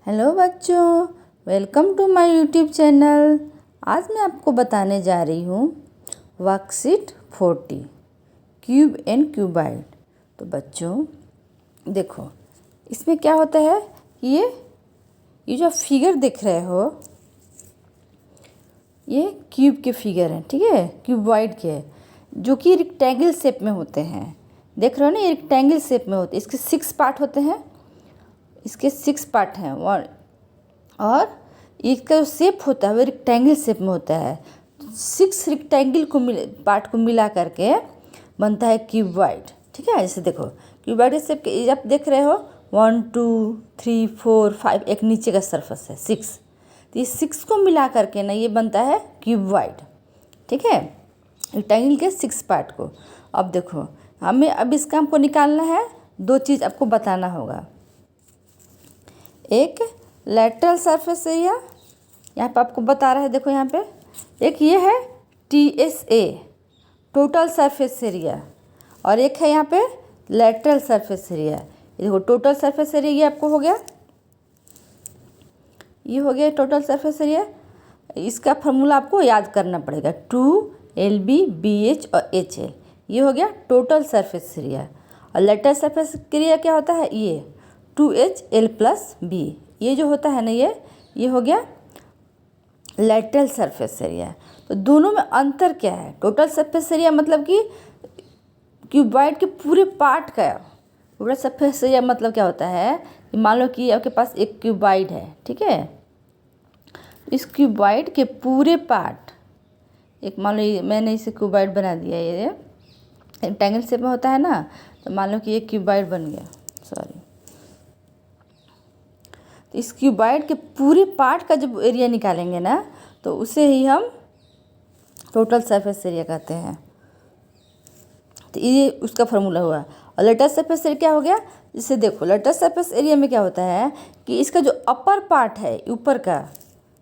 Hello बच्चों, welcome to my YouTube channel. आज मैं आपको बताने जा रही हूँ वर्कशीट 40 क्यूब एंड क्यूबाइड। तो बच्चों देखो, इसमें क्या होता है कि ये जो फिगर देख रहे हो ये क्यूब के फिगर हैं, ठीक है, क्यूबाइड के, जो कि रेक्टेंगल शेप में होते हैं। देख रहे हो ना, ये रेक्टेंगल शेप में होते हैं। इसके 6 पार्ट होते हैं, इसके 6 पार्ट हैं और इसका जो शेप होता है वो रेक्टेंगल शेप में होता है। 6 रेक्टेंगल पार्ट को मिला करके बनता है क्यूबाइड, ठीक है। जैसे देखो, क्यूबाइड शेप के आप देख रहे हो 1 2 3 4 5, एक नीचे का सरफेस है 6, तो ये 6 को मिला करके ना ये बनता है क्यूबाइड, ठीक है, रेक्टेंगल के 6 पार्ट को। अब देखो, हमें अब इस काम को निकालना है। 2 चीज़ आपको बताना होगा। एक लेटरल सरफेस एरिया, यहाँ पे आपको बता रहा है, देखो यहाँ पे एक ये है TSA, टोटल सरफेस एरिया, और एक है यहाँ पे लेटरल सरफेस एरिया। ये देखो, टोटल सरफेस एरिया ये आपको हो गया, ये हो गया टोटल सरफेस एरिया। इसका फार्मूला आपको याद करना पड़ेगा, 2LB BH और HL, ये हो गया टोटल सरफेस एरिया। और लेटरल सरफेस एरिया क्या होता है, ये 2HL+B, ये जो होता है ना ये हो गया लेटरल सरफेस एरिया। तो दोनों में अंतर क्या है? टोटल सरफेस एरिया मतलब कि क्यूबाइड के पूरे पार्ट का, टोटल सरफेस एरिया मतलब क्या होता है कि मान लो कि आपके पास एक क्यूबाइड है, ठीक है, इस क्यूबाइड के पूरे पार्ट, एक मान लो मैंने इसे क्यूबाइड बना दिया, ये रेक्टेंगल शेप में होता है ना, तो मान लो कि ये क्यूबाइड बन गया, सॉरी। तो इस क्यूबाइड के पूरे पार्ट का जब एरिया निकालेंगे ना, तो उसे ही हम टोटल सरफेस एरिया कहते हैं। तो ये उसका फार्मूला हुआ। और लेटरल सरफेस एरिया क्या हो गया? जिसे देखो, लेटरल सरफेस एरिया में क्या होता है कि इसका जो अपर पार्ट है, ऊपर का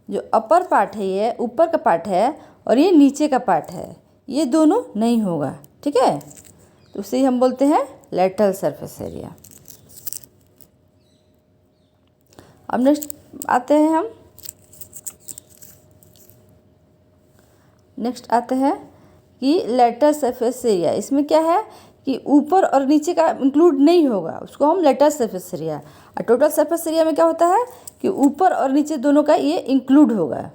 जो अपर पार्ट है, ये ऊपर का पार्ट है और ये नीचे का पार्ट है, ये दोनों नहीं होगा, ठीक है। तो उसे ही हम बोलते हैं लेटरल सरफेस एरिया। अब नेक्स्ट आते हैं कि लेटरल सरफेस एरिया, इसमें क्या है कि ऊपर और नीचे का इंक्लूड नहीं होगा, उसको हम लेटरल सरफेस एरिया। और टोटल सरफेस एरिया में क्या होता है कि ऊपर और नीचे दोनों का ये इंक्लूड होगा।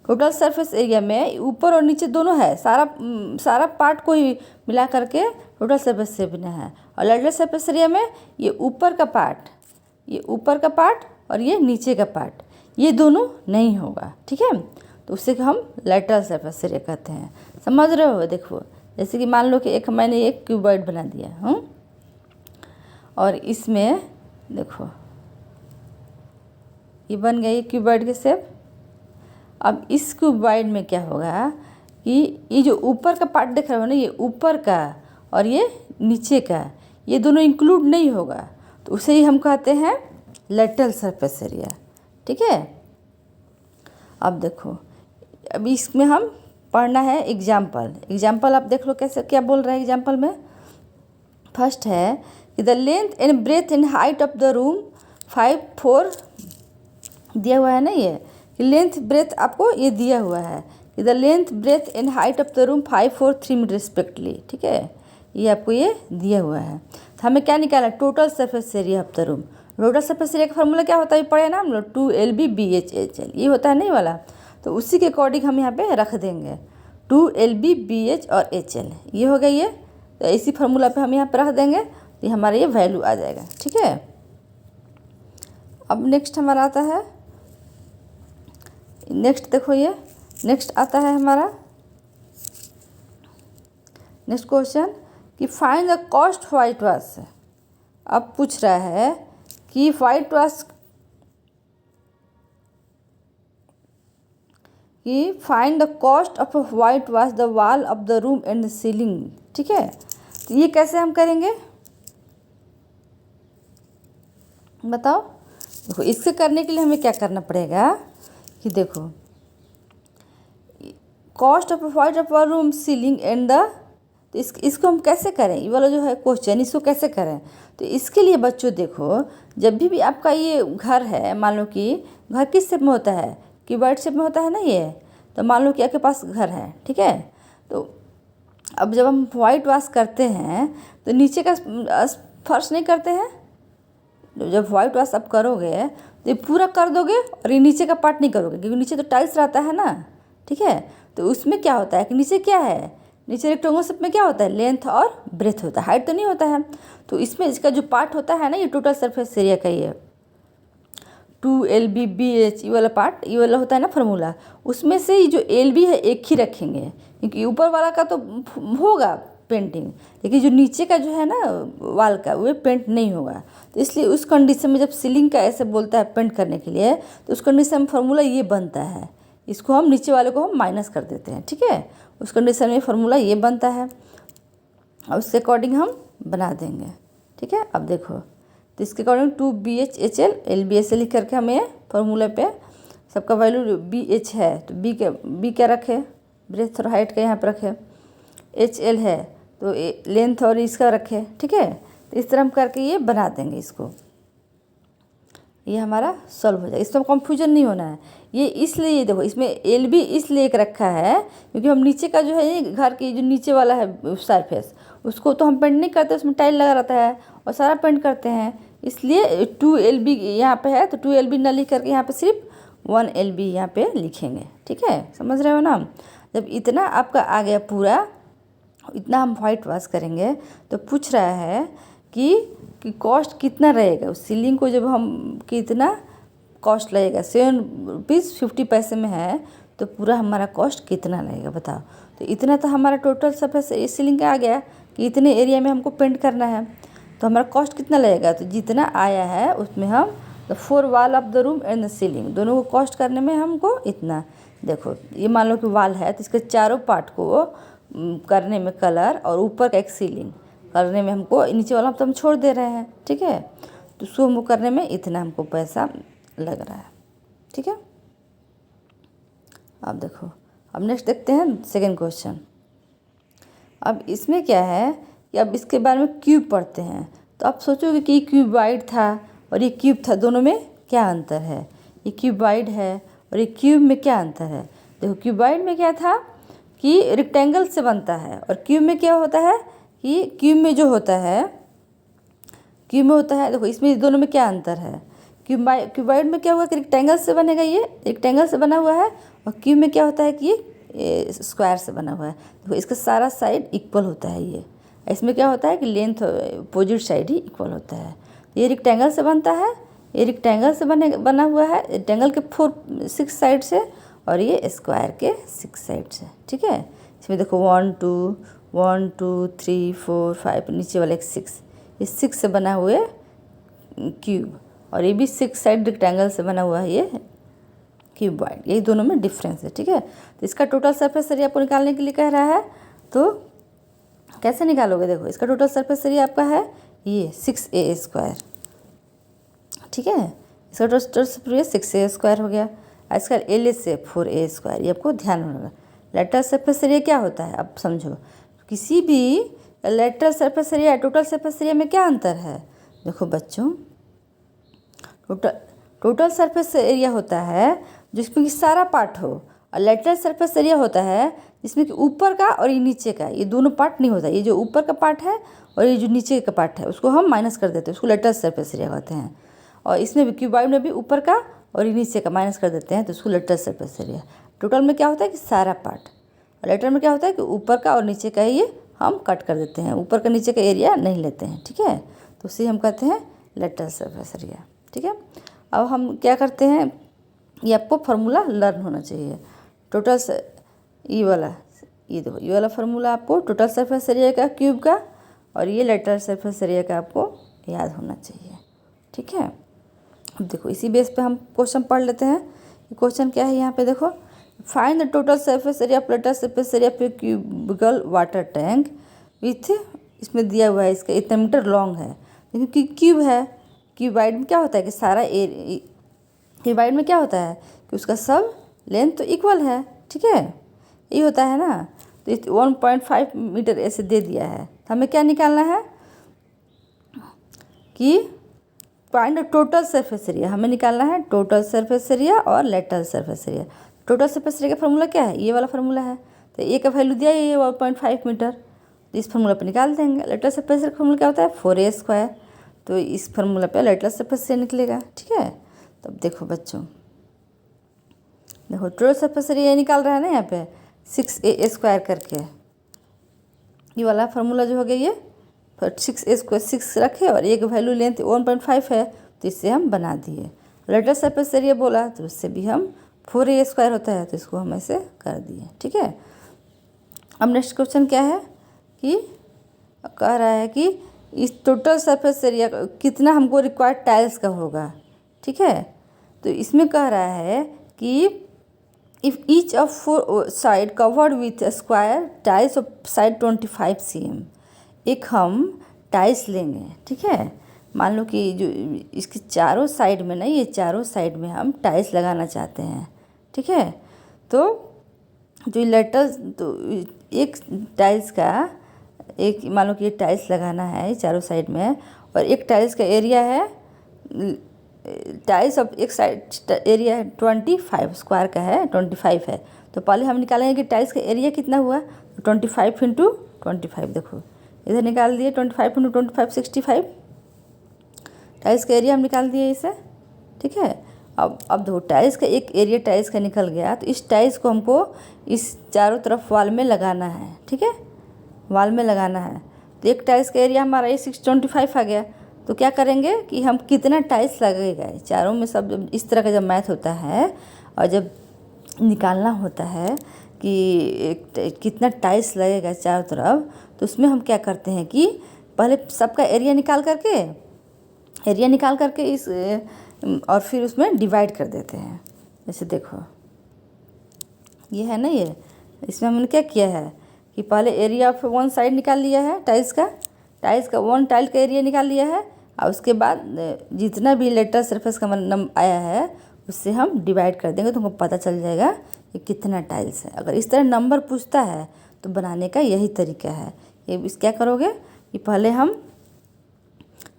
टोटल सरफेस एरिया में ऊपर और नीचे दोनों है, सारा पार्ट को ही मिला करके टोटल सरफेस एरिया है। और लेटरल सरफेस एरिया में ये ऊपर का पार्ट और ये नीचे का पार्ट, ये दोनों नहीं होगा, ठीक है। तो उसे हम लेटरल सरफेस एरिया कहते हैं। समझ रहे हो? देखो, जैसे कि मान लो कि मैंने एक क्यूबाइड बना दिया, और इसमें देखो ये बन गया ये क्यूबाइड के शेप। अब इस क्यूबाइड में क्या होगा कि ये जो ऊपर का पार्ट देख रहे हो ना, ये ऊपर का और ये नीचे का, ये दोनों इंक्लूड नहीं होगा, तो उसे ही हम कहते हैं लेटरल सरफेस एरिया, ठीक है। अब देखो, अभी इसमें हम पढ़ना है एग्जाम्पल आप देख लो कैसे क्या बोल रहा है एग्जाम्पल में। फर्स्ट है कि the length and breadth and height of the room 5 4 दिया हुआ है ना, ये कि लेंथ ब्रेथ आपको ये दिया हुआ है कि the length breadth and height of the room 5 4 3 metre respectively, ठीक है, ये आपको ये दिया हुआ है। तो हमें क्या निकालना है? Total surface area of the room. Total surface area का फार्मूला क्या होता है, पढ़े ना हम लोग, 2LB BH HL, ये होता है नहीं वाला, तो उसी के अकॉर्डिंग हम यहाँ पे रख देंगे 2LB BH और HL, ये हो गया ये। तो इसी फार्मूला पे हम यहाँ पे रख देंगे, तो हमारा ये वैल्यू आ जाएगा, ठीक है। अब नेक्स्ट हमारा आता है, नेक्स्ट देखो, ये नेक्स्ट आता है हमारा नेक्स्ट क्वेश्चन कि find the cost white wash. अब पूछ रहा है कि वाइट वॉश कि find the cost of white wash the wall of the room and the ceiling, ठीक है। तो ये कैसे हम करेंगे बताओ? देखो, इससे करने के लिए हमें क्या करना पड़ेगा कि देखो, cost of white of room ceiling and the तो इसको हम कैसे करें, ये वाला जो है क्वेश्चन, इसको कैसे करें। तो इसके लिए बच्चों देखो, जब भी आपका ये घर है, मान लो कि घर किस शेप में होता है, क्यूबॉइड शेप में होता है ना ये। तो मान लो कि आपके पास घर है, ठीक है। तो अब जब हम वाइट वॉश करते हैं तो नीचे का फर्श नहीं करते हैं। जब वाइट वॉश आप करोगे तो ये पूरा कर दोगे और ये नीचे का पार्ट नहीं करोगे, क्योंकि नीचे तो टाइल्स रहता है ना, ठीक है। तो उसमें क्या होता है कि नीचे क्या है, नीचे रेक्टेंगल शेप में क्या होता है, लेंथ और ब्रेथ होता है, हाइट तो नहीं होता है। तो इसमें इसका जो पार्ट होता है ना, ये टोटल सरफेस एरिया का ये 2LB/BH ये वाला पार्ट, ये वाला होता है ना फार्मूला, उसमें से ये जो LB है एक ही रखेंगे, क्योंकि ऊपर वाला का तो होगा पेंटिंग, लेकिन जो नीचे का जो है ना वाल का, वो पेंट नहीं होगा। तो इसलिए उस कंडीशन में जब सीलिंग का ऐसे बोलता है पेंट करने के लिए, तो उस कंडीशन में फार्मूला ये बनता है। इसको हम नीचे वाले को हम माइनस कर देते हैं, ठीक है। उस कंडीशन में फार्मूला ये बनता है और उसके अकॉर्डिंग हम बना देंगे, ठीक है। अब देखो, तो इसके अकॉर्डिंग 2BHHL LBHL लिख करके हमें फार्मूले पे सबका वैल्यू BH है तो B क्या रखे, ब्रेथ और हाइट का यहाँ पर रखे। HL है तो लेंथ और इसका रखे, ठीक है। तो इस तरह हम करके ये बना देंगे इसको, ये हमारा सॉल्व हो जाएगा। इसमें कंफ्यूजन नहीं होना है। ये इसलिए देखो, इसमें LB इसलिए एक रखा है क्योंकि हम नीचे का जो है ये घर की जो नीचे वाला है सरफेस, उसको तो हम पेंट नहीं करते, उसमें टाइल लगा रहता है और सारा पेंट करते हैं। इसलिए 2LB यहाँ पे है, तो 2LB ना लिख करके यहाँ पे सिर्फ 1LB यहाँ पे लिखेंगे, ठीक है। समझ रहे हो ना। जब इतना आपका आ गया पूरा, इतना हम वाइट वॉश करेंगे, तो पूछ रहा है कि कॉस्ट कितना रहेगा उस सीलिंग को, जब हम कितना कॉस्ट लगेगा, 7 रुपीज़ 50 पैसे में है, तो पूरा हमारा कॉस्ट कितना लगेगा बताओ। तो इतना तो हमारा टोटल सरफेस इस सीलिंग का आ गया कि इतने एरिया में हमको पेंट करना है, तो हमारा कॉस्ट कितना लगेगा। तो जितना आया है उसमें हम the 4 wall of the room and the ceiling दोनों को कॉस्ट करने में हमको इतना। देखो, ये मान लो कि वॉल है तो इसके चारों पार्ट को करने में कलर और ऊपर का एक सीलिंग करने में हमको, नीचे वाला तो हम छोड़ दे रहे हैं, ठीक है। तो उसको हमको करने में इतना हमको पैसा लग रहा है, ठीक है। अब देखो, अब नेक्स्ट देखते हैं सेकंड क्वेश्चन। अब इसमें क्या है कि अब इसके बारे में क्यूब पढ़ते हैं, तो आप सोचोगे कि ये क्यूबॉइड था और ये क्यूब था, दोनों में क्या अंतर है। ये क्यूबॉइड है और ये क्यूब में क्या अंतर है। देखो, क्यूबॉइड में क्या था कि रेक्टेंगल से बनता है, और क्यूब में क्या होता है कि क्यूब में जो होता है, क्यूब में होता है, देखो इसमें दोनों में क्या अंतर है। क्यूबॉइड में क्या हुआ कि रेक्टेंगल से बनेगा, ये रेक्टेंगल से बना हुआ है, और क्यूब में क्या होता है कि ये स्क्वायर से बना हुआ है। देखो, इसका सारा साइड इक्वल होता है। ये इसमें क्या होता है कि लेंथ अपोजिट साइड ही इक्वल होता है। ये रेक्टेंगल से बनता है, ये रेक्टेंगल से बना हुआ है, रेक्टेंगल के 6 साइड से, और ये स्क्वायर के 6 साइड से, ठीक है। इसमें देखो 1 2 3 4 5, नीचे वाले 6, ये 6 से बना हुआ है क्यूब, और ये भी 6 साइड रेक्टेंगल से बना हुआ है ये क्यूबॉइड। यही दोनों में डिफरेंस है, ठीक है। तो इसका टोटल सरफेस एरिया आपको निकालने के लिए कह रहा है, तो कैसे निकालोगे। देखो, इसका टोटल सरफेस एरिया आपका है ये 6A², ठीक है। इसका टोटल सरफेस एरिया 6A² हो गया। इसका LA से 4A², ये आपको ध्यान होगा। लेटरल सरफेस एरिया क्या होता है, अब समझो। किसी भी lateral surface area total surface area में क्या अंतर है। देखो बच्चों, टोटल सरफेस एरिया होता है जिसमें कि सारा पार्ट हो, और लेटरल सरफेस एरिया होता है जिसमें कि ऊपर का और ये नीचे का, ये दोनों पार्ट नहीं होता। ये जो ऊपर का पार्ट है और ये जो नीचे का पार्ट है, उसको हम माइनस कर देते हैं, उसको लेटरल सरफेस एरिया कहते हैं। और इसमें भी क्यूबॉइड में भी ऊपर का और ये नीचे का माइनस कर देते हैं, तो उसको लेटरल सरफेस एरिया। टोटल में क्या होता है कि सारा पार्ट, और लेटर में क्या होता है कि ऊपर का और नीचे का ये हम कट कर देते हैं, ऊपर का नीचे का एरिया नहीं लेते हैं, ठीक है। तो उसे हम कहते हैं लेटरल सरफेस एरिया, ठीक है। अब हम क्या करते हैं, ये आपको फार्मूला लर्न होना चाहिए। टोटल ये वाला, ये देखो, ये वाला फार्मूला आपको टोटल सरफेस एरिया का क्यूब का, और ये लेटरल सरफेस एरिया का आपको याद होना चाहिए, ठीक है। अब देखो, इसी बेस पे हम क्वेश्चन पढ़ लेते हैं। क्वेश्चन क्या है यहाँ पे देखो, find the total surface area of lateral surface area पे क्यूबिकल वाटर टैंक विथ, इसमें दिया हुआ है इसका इतना मीटर लॉन्ग है, क्योंकि क्यूब है। क्यूबॉइड में क्या होता है कि सारा क्यूबॉइड में क्या होता है कि उसका सब लेंथ तो इक्वल है, ठीक है, ये होता है ना। तो 1.5 मीटर ऐसे दे दिया है। तो हमें क्या निकालना है कि फाइंड टोटल सरफेस एरिया। हमें निकालना है टोटल सरफेस एरिया और lateral surface area. Total surface area का फार्मूला क्या है, ये वाला फार्मूला है। तो ए का वैल्यू दिया ये 1.5 मीटर, तो इस फार्मूला पे निकाल देंगे। लेटरल सरफेस एरिया का फार्मूला क्या होता है 4a², तो इस फार्मूला पे लेटरल सरफेस एरिया निकलेगा। ठीक है, तब देखो बच्चों, देखो टोटल सरफेस एरिया निकाल रहा है ना यहाँ पे 6a² करके, ये वाला फार्मूला जो हो गया ये 6a² 6 रखे और एक वैल्यू लेंथ 1.5 है, तो इससे हम बना दिए। लेटरल सरफेस एरिया बोला तो उससे भी हम 4a² होता है, तो इसको हम ऐसे कर दिए। ठीक है, अब नेक्स्ट क्वेश्चन क्या है कि कह रहा है कि इस टोटल सरफेस एरिया कितना हमको रिक्वायर्ड टाइल्स का होगा। ठीक है, तो इसमें कह रहा है कि if each of 4 side covered with square tiles of side 25 cm, एक हम टाइल्स लेंगे। ठीक है, मान लो कि जो इसके चारों साइड में ना, ये चारों साइड में हम टाइल्स लगाना चाहते हैं। ठीक है, तो जो लेटरल, तो एक टाइल्स का एक, मान लो कि ये टाइल्स लगाना है चारों साइड में, और एक टाइल्स का एरिया है, टाइल्स ऑफ एक साइड एरिया है 25 स्क्वायर का है, 25 है। तो पहले हम निकालेंगे कि टाइल्स का एरिया कितना हुआ, 25 × 25। देखो इधर निकाल दिए 25 × 25 65, टाइल्स का एरिया हम निकाल दिए इसे। ठीक है, अब देखो टाइल्स का एक एरिया टाइल्स का निकल गया, तो इस टाइल्स को हमको इस चारों तरफ वॉल में लगाना है। ठीक है, वॉल में लगाना है, तो एक टाइल्स का एरिया हमारा ये 625 आ गया। तो क्या करेंगे कि हम कितना टाइल्स लगेगा चारों में, सब जब इस तरह का जब मैथ होता है और जब निकालना होता है कि कितना टाइल्स लगेगा चारों तरफ, तो उसमें हम क्या करते हैं कि पहले सबका एरिया निकाल करके इस और फिर उसमें डिवाइड कर देते हैं। जैसे देखो ये है ना, ये इसमें हमने क्या किया है कि पहले एरिया ऑफ वन साइड निकाल लिया है, टाइल्स का वन टाइल का एरिया निकाल लिया है, और उसके बाद जितना भी लेटरल सरफेस का नंबर आया है उससे हम डिवाइड कर देंगे, तो हमको पता चल जाएगा कि कितना टाइल्स है। अगर इस तरह नंबर पूछता है तो बनाने का यही तरीका है। ये इस क्या करोगे कि पहले हम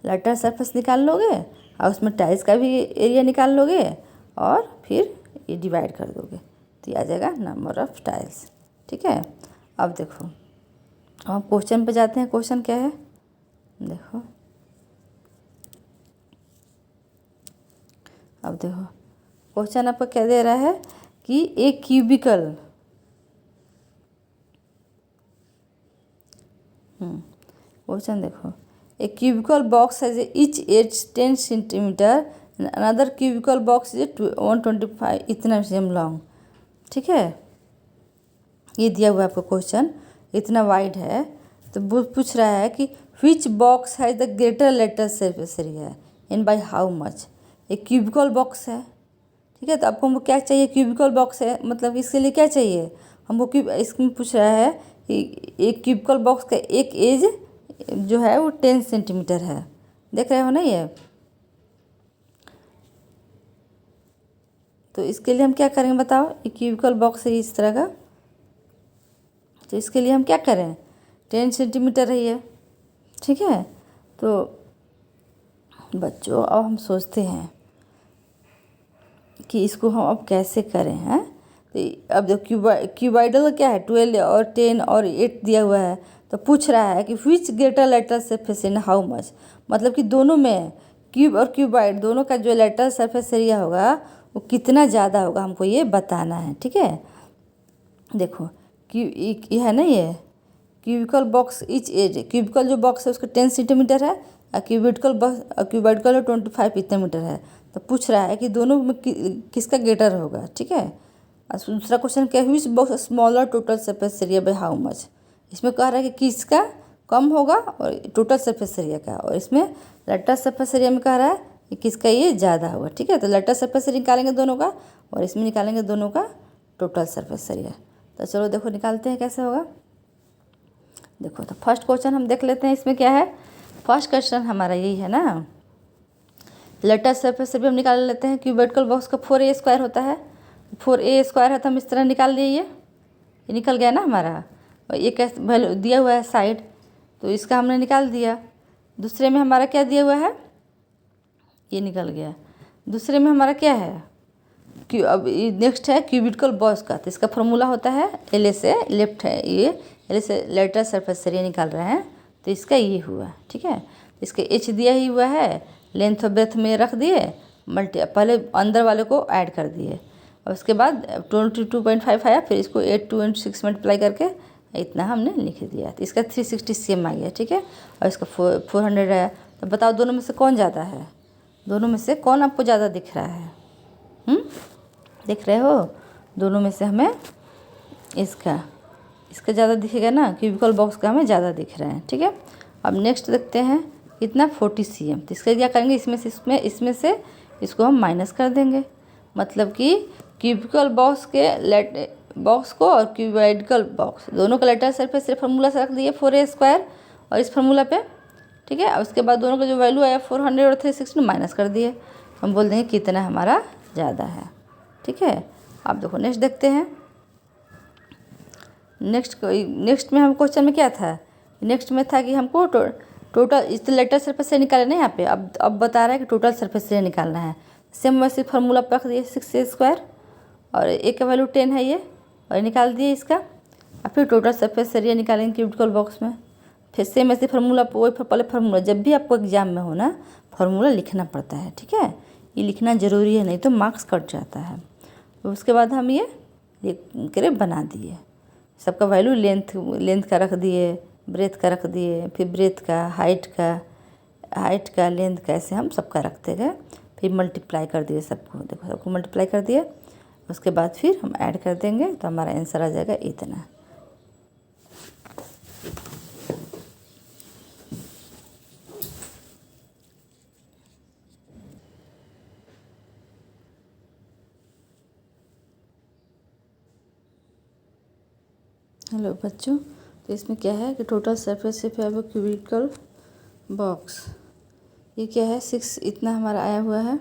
लेटरल सरफेस निकाल लोगे और उसमें टाइल्स का भी एरिया निकाल लोगे और फिर ये डिवाइड कर दोगे, तो ये आ जाएगा नंबर ऑफ टाइल्स। ठीक है, अब देखो हम क्वेश्चन पे जाते हैं। क्वेश्चन क्या है, देखो अब देखो क्वेश्चन आपका क्या दे रहा है कि एक क्यूबिकल, क्वेश्चन देखो, a cubical box has each edge 10 centimetre, another cubical box is 125 इतना सेम लॉन्ग। ठीक है, ये दिया हुआ है आपको क्वेश्चन, इतना वाइड है। तो पूछ रहा है कि which box has the greater lateral surface area and by how much. एक क्यूबिकल बॉक्स है। ठीक है, तो आपको हमको क्या चाहिए, क्यूबिकल बॉक्स है, मतलब इसके लिए क्या चाहिए हमको, इसमें पूछ रहा है कि एक क्यूबिकल बॉक्स का एक एज जो है वो 10 सेंटीमीटर है। देख रहे हो ना ये, तो इसके लिए हम क्या करेंगे बताओ, एक क्यूबिकल बॉक्स है इस तरह का, तो इसके लिए हम क्या करें 10 सेंटीमीटर है ये। ठीक है, तो बच्चों अब हम सोचते हैं कि इसको हम अब कैसे करें हैं। तो अब जो क्यूबाइडल क्या है 12 और 10 और 8 दिया हुआ है, तो पूछ रहा है कि which greater lateral surface in how much, मतलब कि दोनों में क्यूब और क्यूबाइड दोनों का जो लेटरल सरफेस एरिया होगा वो कितना ज़्यादा होगा, हमको ये बताना है। ठीक है, देखो ये है ना, ये cubical box each edge, cubical जो बॉक्स है उसका 10 सेंटीमीटर है और क्यूबाइडकल 25 इतने मीटर है। तो पूछ रहा है कि दोनों में किसका ग्रेटर होगा। ठीक है, और दूसरा क्वेश्चन क्या है, which box smaller total surface area by how much. इसमें कह रहा है कि किसका कम होगा और टोटल सरफेस एरिया का, और इसमें लेटरल सरफेस एरिया में कह रहा है कि किसका ये ज़्यादा होगा। ठीक है, तो लेटरल सरफेस एरिया निकालेंगे दोनों का और इसमें निकालेंगे दोनों का टोटल सरफेस एरिया। तो चलो देखो निकालते हैं कैसे होगा। देखो तो फर्स्ट क्वेश्चन हम देख लेते हैं, इसमें क्या है। फर्स्ट क्वेश्चन हमारा यही है ना, लेटरल सरफेस एरिया हम निकाल लेते हैं। क्यूबिकल बॉक्स का 4a² होता है, 4a² है तो हम इस तरह निकाल लिए, ये निकल गया ना हमारा। और एक वैल्यू दिया हुआ है साइड, तो इसका हमने निकाल दिया। दूसरे में हमारा क्या दिया हुआ है, ये निकल गया। दूसरे में हमारा क्या है, अब नेक्स्ट है क्यूबिकल बॉक्स का, तो इसका फॉर्मूला होता है एल से, लेफ्ट है ये एल से लेटर सरफेस एरिया निकाल रहे हैं, तो इसका ये हुआ। ठीक है, इसके एच दिया ही हुआ है, लेंथ और ब्रेथ में रख दिए, पहले अंदर वाले को ऐड कर दिए और उसके बाद 22.5 आया, फिर इसको 8 2 × 6 मल्टीप्लाई करके इतना हमने लिख दिया, तो इसका 360 cm आ गया। ठीक है, और इसका 400 आया। तो बताओ दोनों में से कौन ज़्यादा है, दोनों में से कौन आपको ज़्यादा दिख रहा है? देख रहे हो, दोनों में से हमें इसका ज़्यादा दिखेगा ना, क्यूबिकल बॉक्स का हमें ज़्यादा दिख रहा है। ठीक है, अब नेक्स्ट देखते हैं कितना 40 cm। तो इसका क्या करेंगे, इसमें से इसको हम माइनस कर देंगे, मतलब कि क्यूबिकल बॉक्स के बॉक्स को और क्यूबॉइडल बॉक्स दोनों का लेटर सरफेस से फार्मूला से रख दिए 4a² और इस फार्मूला पे। ठीक है, और उसके बाद दोनों का जो वैल्यू आया 400 और 360 माइनस कर दिए, हम बोल देंगे कितना हमारा ज़्यादा है। ठीक है, आप देखो नेक्स्ट देखते हैं। नेक्स्ट में हम क्वेश्चन में क्या था, नेक्स्ट में था कि हमको टोटल इस लेटर सरफेस से निकालना है यहाँ पे। अब बता रहा है कि टोटल सरफेस से निकालना है। सेम वैसे फार्मूला पर रख दिए 6a² और ए का वैल्यू 10 है ये, और निकाल दिए इसका। और फिर टोटल सरफेस एरिया निकालेंगे क्यूबिकल बॉक्स में। फिर सेम ऐसे फार्मूला पहले फार्मूला, जब भी आपको एग्जाम में हो ना फार्मूला लिखना पड़ता है। ठीक है, ये लिखना ज़रूरी है, नहीं तो मार्क्स कट जाता है। उसके बाद हम ये करे बना दिए, सबका वैल्यू लेंथ का रख दिए, ब्रेथ का रख दिए, फिर ब्रेथ का, हाइट का, लेंथ का, ऐसे हम सबका रखते गए। फिर मल्टीप्लाई कर दिए सबको, देखो सबको मल्टीप्लाई कर दिए। उसके बाद फिर हम ऐड कर देंगे तो हमारा आंसर आ जाएगा इतना। हेलो बच्चों, तो इसमें क्या है कि total surface area of cubical box, ये क्या है 6 इतना हमारा आया हुआ है।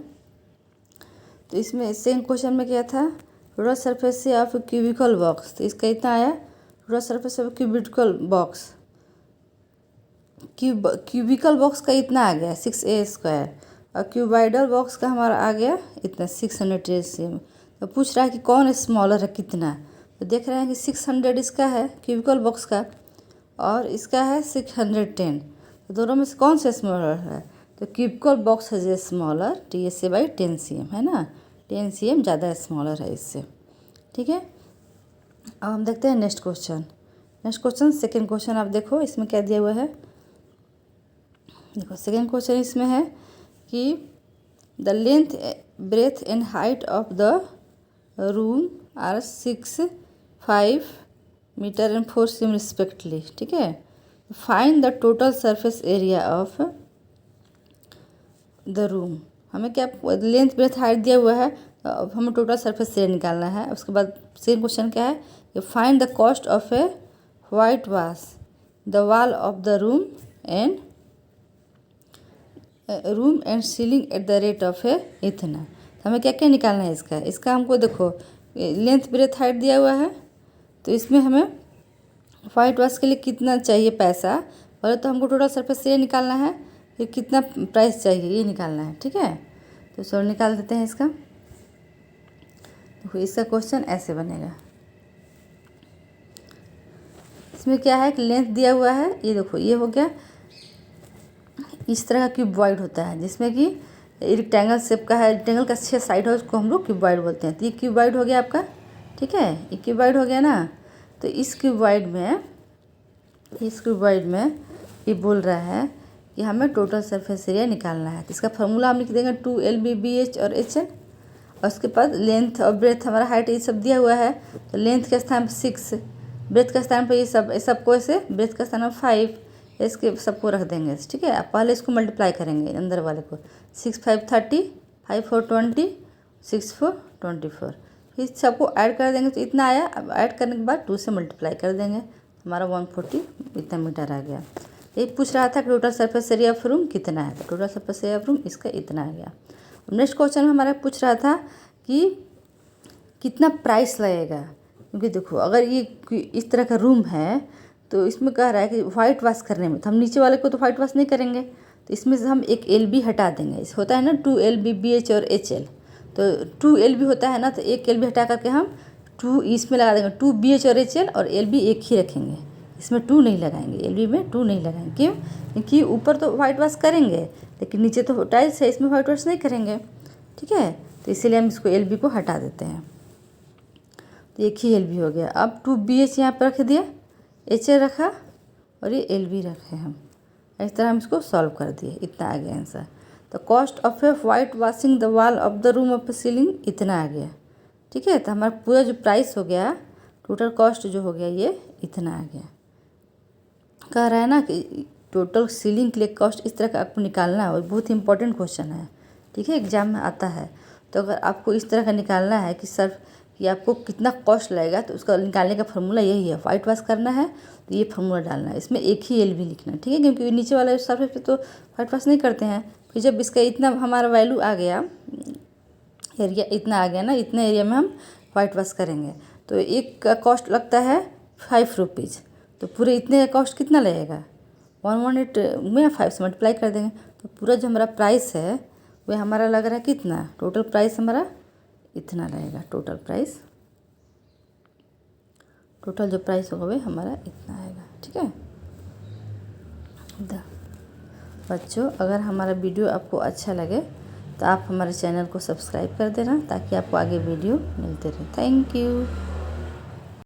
तो इसमें सेकंड क्वेश्चन में क्या था, total surface area of cubical box, तो इसका इतना आया। Total surface of cubical box, cubical box का इतना आ गया 6a², और क्यूबॉइडल बॉक्स का हमारा आ गया इतना 600 cm। तो पूछ रहा है कि कौन स्मॉलर है कितना, तो देख रहे हैं कि 600 इसका है क्यूबिकल बॉक्स का और इसका है 610, तो दोनों में से कौन सा स्मॉलर है? तो क्यूबिकल बॉक्स है स्मॉलर, TSA/10 cm है ना, 10 cm ज़्यादा स्मॉलर है इससे। ठीक है, अब हम देखते हैं नेक्स्ट क्वेश्चन। सेकेंड क्वेश्चन आप देखो इसमें क्या दिया हुआ है। देखो सेकेंड क्वेश्चन इसमें है कि the length, breadth and height of the room are 6, 5 metre and 4 cm respectively. ठीक है, find the total surface area of the room. हमें क्या लेंथ, ब्रेथ, हाइट दिया हुआ है, अब हमें टोटल सरफेस एरिया निकालना है। उसके बाद सेकेंड क्वेश्चन क्या है कि find the cost of a whitewash the wall of the room and ceiling at the rate of a इतना। तो हमें क्या क्या निकालना है इसका हमको देखो लेंथ, ब्रेथ, हाइट दिया हुआ है, तो इसमें हमें वाइट वॉश के लिए कितना चाहिए पैसा, पहले तो हमको टोटल सरफेस एरिया निकालना है, फिर कितना प्राइस चाहिए ये निकालना है। ठीक है, तो सर निकाल देते हैं इसका। देखो इसका क्वेश्चन ऐसे बनेगा, इसमें क्या है कि लेंथ दिया हुआ है, ये देखो ये हो गया, इस तरह का क्यूबॉइड होता है जिसमें कि रेक्टेंगल शेप का है, रेक्टेंगल का 6 साइड है, उसको हम लोग क्यूबॉइड बोलते हैं। तो ये क्यूबॉइड हो गया आपका। ठीक है, ये क्यूबॉइड हो गया ना, तो इस क्यूबॉइड में ये बोल रहा है कि हमें टोटल सरफेस एरिया निकालना है। तो इसका फार्मूला हम लिख देंगे 2LB/BH और HN, और उसके बाद लेंथ और ब्रेथ, हमारा हाइट ये सब दिया हुआ है, तो लेंथ के स्थान पर 6, ब्रेथ का स्थान पर ये सबको ऐसे, ब्रेथ का स्थान पर 5, इसके सबको रख देंगे। ठीक है, आप पहले इसको मल्टीप्लाई करेंगे अंदर वाले को, 6 5 30, 5 4 20, 6 4 24, फिर सबको ऐड कर देंगे तो इतना आया। अब ऐड करने के बाद 2 से मल्टीप्लाई कर देंगे, हमारा 140 इतना मीटर आ गया। ये पूछ रहा था कि total surface area of room कितना है, तो total surface area of room इसका इतना आ गया। अब नेक्स्ट क्वेश्चन में हमारा पूछ रहा था कि कितना प्राइस लगेगा, क्योंकि देखो अगर ये इस तरह का रूम है तो इसमें कह रहा है कि वाइट वॉश करने में, तो हम नीचे वाले को तो वाइट वॉश नहीं करेंगे, तो इसमें से हम एक LB हटा देंगे। इस होता है ना 2 LB BH और HL, तो 2 LB होता है ना, तो एक LB हटा करके हम 2 इसमें लगा देंगे, 2 BH और HL और LB एक ही रखेंगे, इसमें 2 नहीं लगाएंगे, LB में 2 नहीं लगाएंगे। क्यों? क्योंकि ऊपर तो वाइट वॉश करेंगे लेकिन नीचे तो टाइल्स है, इसमें वाइट वॉश नहीं करेंगे। ठीक है, तो इसीलिए हम इसको LB को हटा देते हैं। तो एक ही LB हो गया। अब 2 BH यहाँ पर रख दिया, HL रखा और ये LB रखे हम। इस तरह हम इसको सॉल्व कर दिए, इतना आ गया आंसर। तो cost of a white washing the wall of the room of ceiling इतना आ गया। ठीक है, तो हमारा पूरा जो प्राइस हो गया, टोटल कॉस्ट जो हो गया ये इतना आ गया। कह रहा है ना कि टोटल सीलिंग के लिए कॉस्ट इस तरह का आपको निकालना है, और बहुत ही इंपॉर्टेंट क्वेश्चन है। ठीक है, एग्जाम में आता है। तो अगर आपको इस तरह का निकालना है कि सर कि आपको कितना कॉस्ट लगेगा, तो उसका निकालने का फार्मूला यही है, वाइट वॉश करना है तो ये फार्मूला डालना है, इसमें एक ही LB लिखना है। ठीक है, क्योंकि नीचे वाले सरफेस पे तो वाइट वॉश नहीं करते हैं। फिर जब इसका इतना हमारा वैल्यू आ गया, एरिया इतना आ गया ना, इतने एरिया में हम वाइट वॉश करेंगे, तो एक का कॉस्ट लगता है 5 रुपीज़, तो पूरे इतने का कॉस्ट कितना लगेगा, 118 में 5 से मल्टीप्लाई कर देंगे, तो पूरा जो हमारा प्राइस है वह हमारा लग रहा है कितना, टोटल प्राइस हमारा इतना रहेगा। टोटल जो प्राइस होगा वह हमारा इतना आएगा। ठीक है बच्चों, अगर हमारा वीडियो आपको अच्छा लगे तो आप हमारे चैनल को सब्सक्राइब कर देना, ताकि आपको आगे वीडियो मिलते रहे। Thank you.